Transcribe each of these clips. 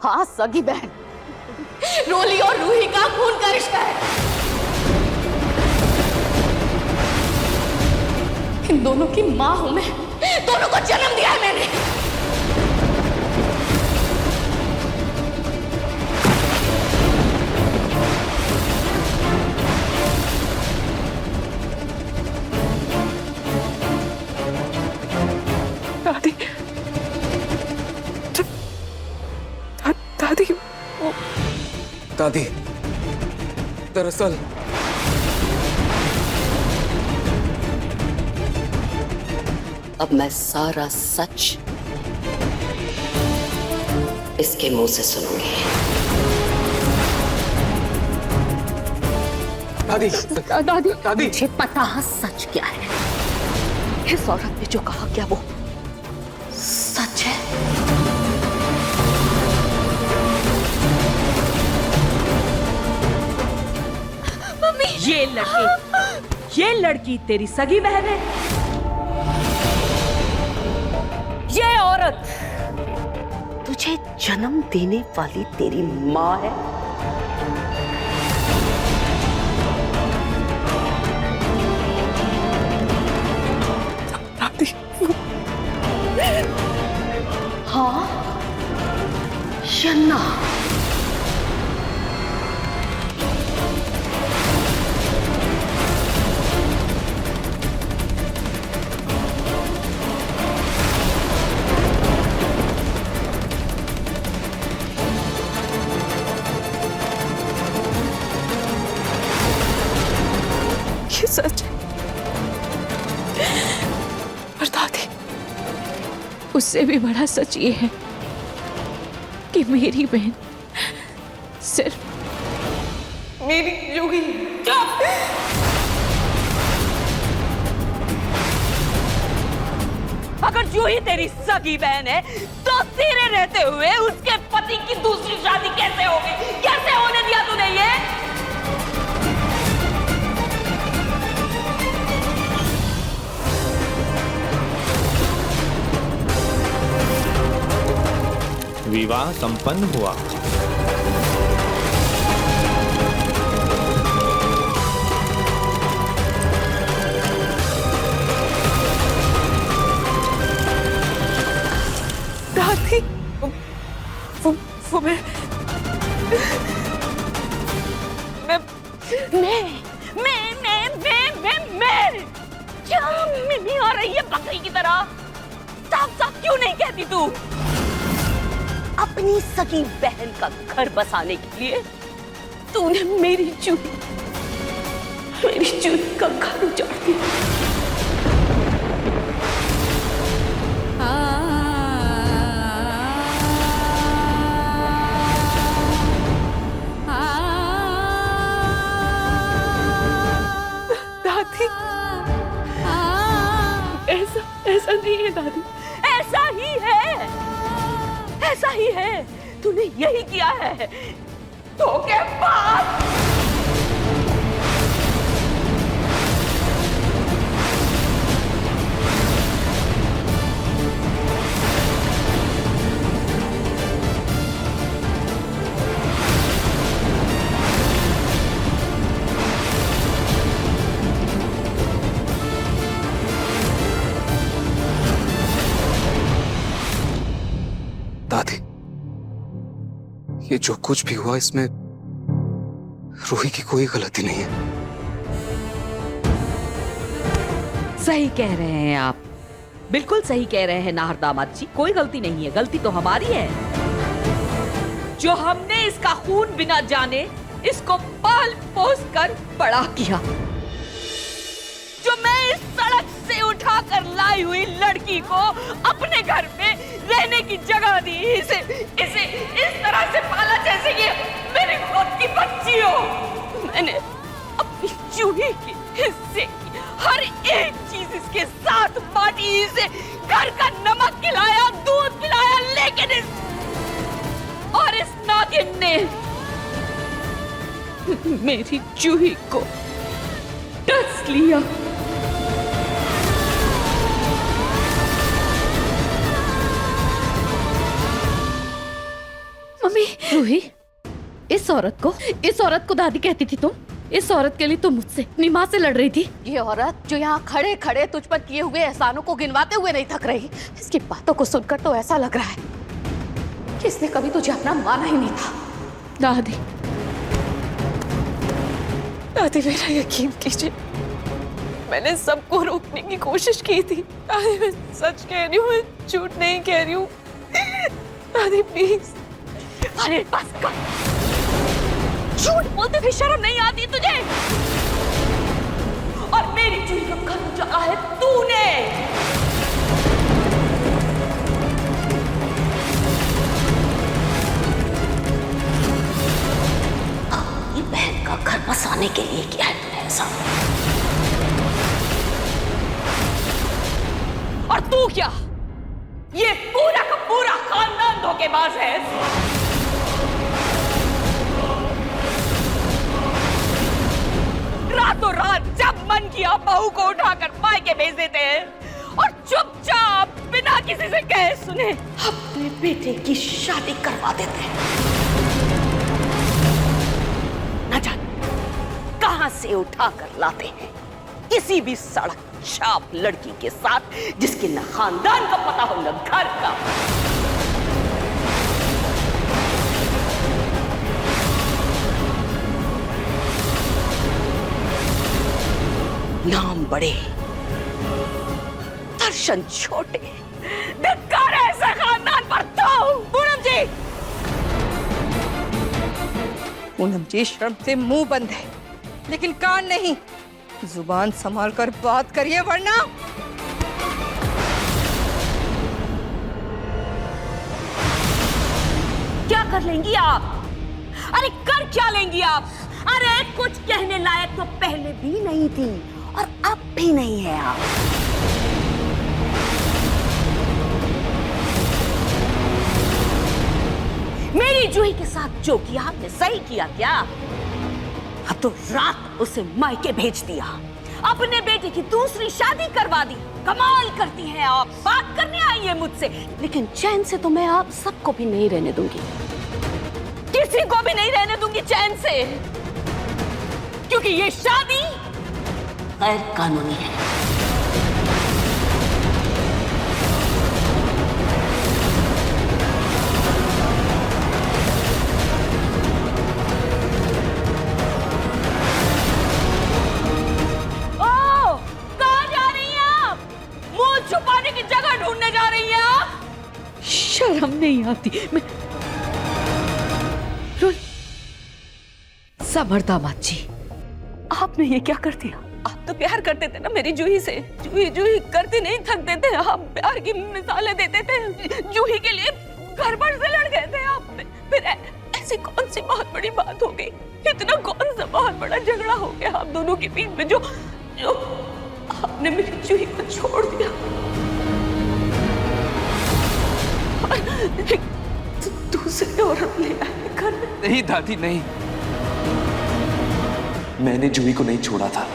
हाँ, सगी बहन। रोली और रूही का खून का रिश्ता है। इन दोनों की माँ हूं मैं, दोनों को जन्म दिया है मैंने। दादी, दादी, दादी, दरअसल अब मैं सारा सच इसके मुंह से सुनूंगी। दादी, दादी, दादी, मुझे पता है सच क्या है। इस औरत ने जो कहा क्या वो सच है? मम्मी, ये लड़की तेरी सगी बहन है। ये औरत तुझे जन्म देने वाली तेरी माँ है। दादी, हाँ या ना? ये सच है। पर दादी, उससे भी बड़ा सच ये है कि मेरी बहन सिर्फ मेरी जूही। अगर जूही तेरी सगी बहन है तो तेरे रहते हुए उसके पति की दूसरी शादी कैसे होगी? कैसे होने दिया तूने ये? विवाह संपन्न हुआ। दादी, वो मैं क्या मिमी आ रही है बकरी की तरह? साफ साफ क्यों नहीं कहती तू? अपनी सगी बहन का घर बसाने के लिए तूने मेरी जूही का घर उजाड़ दिया। दादी, ऐसा नहीं है दादी। ऐसा ही है, ऐसा ही है। तूने यही किया है धोखेबाज। दादी, ये जो कुछ भी हुआ इसमें रूही की कोई गलती नहीं है। सही कह रहे हैं आप, बिल्कुल सही कह रहे हैं नाहर दामाद जी। कोई गलती नहीं है, गलती तो हमारी है जो हमने इसका खून बिना जाने इसको पाल पोस कर बड़ा किया। जो मैं इस सड़क से उठाकर लाई हुई लड़की को अपने घर में रहने की जगह दी, इसे इस तरह से पाला जैसे ये मेरी खुद की बच्ची हो। मैंने अपनी जूही के हिस्से की हर एक चीज इसके साथ बांटी, इसे घर का नमक खिलाया, दूध पिलाया, लेकिन इस नागिन ने मेरी जूही को डस लिया। Mummy, mummy. रूही, इस औरत को दादी कहती थी तुम? इस औरत के लिए तुम मुझसे अपनी माँ से लड़ रही थी? ये औरत जो यहाँ खड़े खड़े तुझ पर किए हुए एहसानों को गिनवाते हुए नहीं थक रही, इसकी बातों को सुनकर तो ऐसा लग रहा है कि इसने कभी तुझे अपना माना ही नहीं था। दादी, मेरा यकीन कीजिए, मैंने सबको रोकने की कोशिश की थी। दादी, मैं सच कह रही हूँ, मैं झूठ नहीं कह रही हूँ। दादी प्लीज। अरे बस कर, झूठ बोलते भी शर्म नहीं आती तुझे? और मेरी चूड़ी का घर उजाड़ा है तूने। अपनी बहन का घर बसाने के लिए किया है तूने ऐसा। और तू क्या? ये पूरा का पूरा खानदान धोखेबाज है। रातों रात जब मन किया बहू को उठाकर मायके भेज देते हैं और चुपचाप बिना किसी से कहे सुने अपने बेटे की शादी करवा देते हैं। न जाने कहां से उठाकर लाते हैं किसी भी सड़क छाप लड़की के साथ, जिसके न खानदान का पता हो न घर का। नाम बड़े, दर्शन छोटे, धिक्कार है ऐसे खानदान पर। तो पूनम जी, शर्म से मुंह बंद है लेकिन कान नहीं। जुबान संभाल कर बात करिए वरना। क्या कर लेंगी आप? अरे कर क्या लेंगी आप? अरे कुछ कहने लायक तो पहले भी नहीं थी और अब भी नहीं है आप। मेरी जूही के साथ जो किया आपने सही किया क्या? अब तो रात उसे मायके भेज दिया, अपने बेटे की दूसरी शादी करवा दी। कमाल करती हैं आप, बात करने आई है मुझसे, लेकिन चैन से तो मैं आप सबको भी नहीं रहने दूंगी, किसी को भी नहीं रहने दूंगी चैन से, क्योंकि ये शादी गैर कानूनी है। ओ, कहाँ जा रही हैं आप? मुंह छुपाने की जगह ढूंढने जा रही हैं आप? शर्म नहीं आती? मैं समर दामाद जी, आपने ये क्या कर दिया? आप तो प्यार करते थे ना मेरी जूही से, जूही जूही करते नहीं थकते थे आप, प्यार की मिसालें देते थे। जूही के लिए घर भर से लड़ गए थे आप। फिर ऐसी कौन सी बहुत बड़ी बात हो गई? इतना कौन सा बहुत बड़ा झगड़ा हो गया आप दोनों के बीच में जो आपने मेरी जूही को छोड़ दिया? दूसरी औरत ले आए घर में। नहीं दादी, नहीं, मैंने जूही को नहीं छोड़ा था,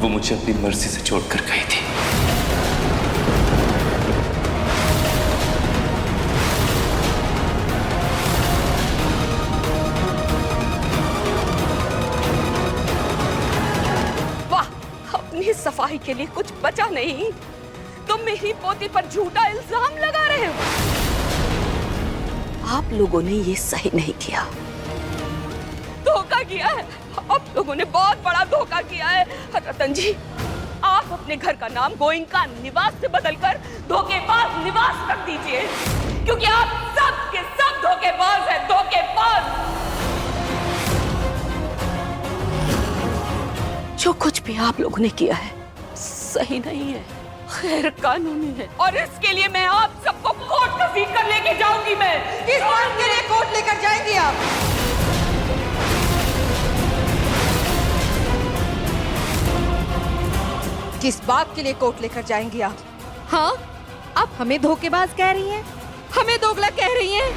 वो मुझे अपनी मर्जी से छोड़कर गई थी। वाह, अपनी सफाई के लिए कुछ बचा नहीं, तुम मेरी पोती पर झूठा इल्जाम लगा रहे हो। आप लोगों ने ये सही नहीं किया, धोखा किया है। आप लोगों ने बहुत बड़ा धोखा किया है। रतन जी, आप अपने घर का नाम गोइंका निवास से बदलकर धोखेबाज निवास रख दीजिए, क्योंकि आप सब के सब धोखेबाज हैं, धोखेबाज। जो कुछ भी आप लोगों ने किया है सही नहीं है, गैर कानूनी है, और इसके लिए मैं आप सबको कोर्ट तहसील कर लेके जाऊंगी। मैं किस बात के लिए कोर्ट लेकर जाएंगी आप? किस बात के लिए कोर्ट लेकर जाएंगी आप? हाँ, आप हमें धोखेबाज कह रही हैं, हमें दोगला कह रही हैं।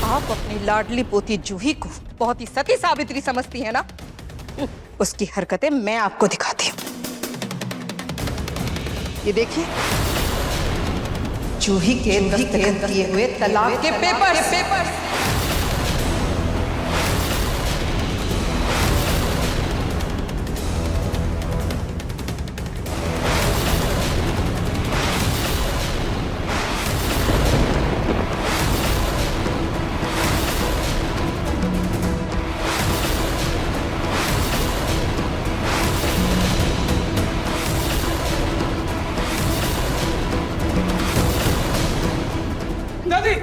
आप अपनी लाडली पोती जूही को बहुत ही सती सावित्री समझती हैं ना? उसकी हरकतें मैं आपको दिखाती हूँ। ये देखिए, जूही के दस्तखत किए हुए तलाक के पेपर। दादी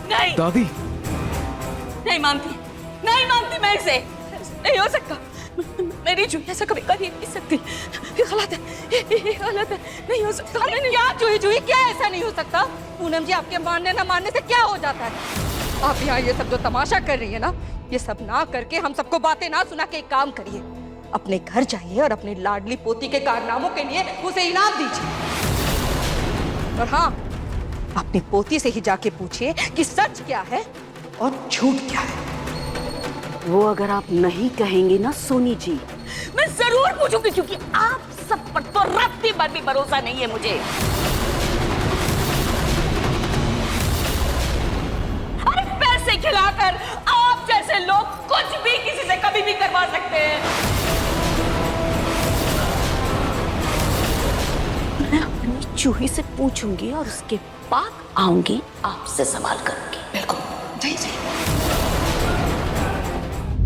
नहीं दादी नहीं मानती मैं इसे। नहीं हो सकता, मेरी जूही ऐसा कभी कर ही नहीं सकती। ये गलत है, नहीं हो सकता। क्या जूही क्या ऐसा नहीं हो सकता? पूनम जी, आपके मानने ना मानने से क्या हो जाता है? आप यहाँ ये सब जो तमाशा कर रही है ना, ये सब ना करके हम सबको बातें ना सुना के एक काम करिए, अपने घर जाइए और अपनी लाडली पोती के कारनामों के लिए उसे इनाम दीजिए। और हाँ, अपनी पोती से ही जाके पूछिए कि सच क्या है और झूठ क्या है। वो अगर आप नहीं कहेंगे ना सोनी जी, मैं जरूर पूछूंगी, क्योंकि आप सब पर तो रत्ती भर भी भरोसा नहीं है मुझे। अरे पैसे खिलाकर आप जैसे लोग कुछ भी किसी से कभी भी करवा सकते हैं। मैं अपनी जूही से पूछूंगी और उसके बाद आऊंगी, आपसे सवाल करूंगी। बिल्कुल, जी।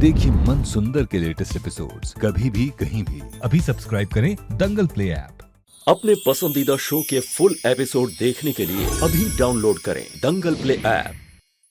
देखिए मन सुंदर के लेटेस्ट एपिसोड्स कभी भी कहीं भी। अभी सब्सक्राइब करें दंगल प्ले ऐप। अपने पसंदीदा शो के फुल एपिसोड देखने के लिए अभी डाउनलोड करें दंगल प्ले ऐप।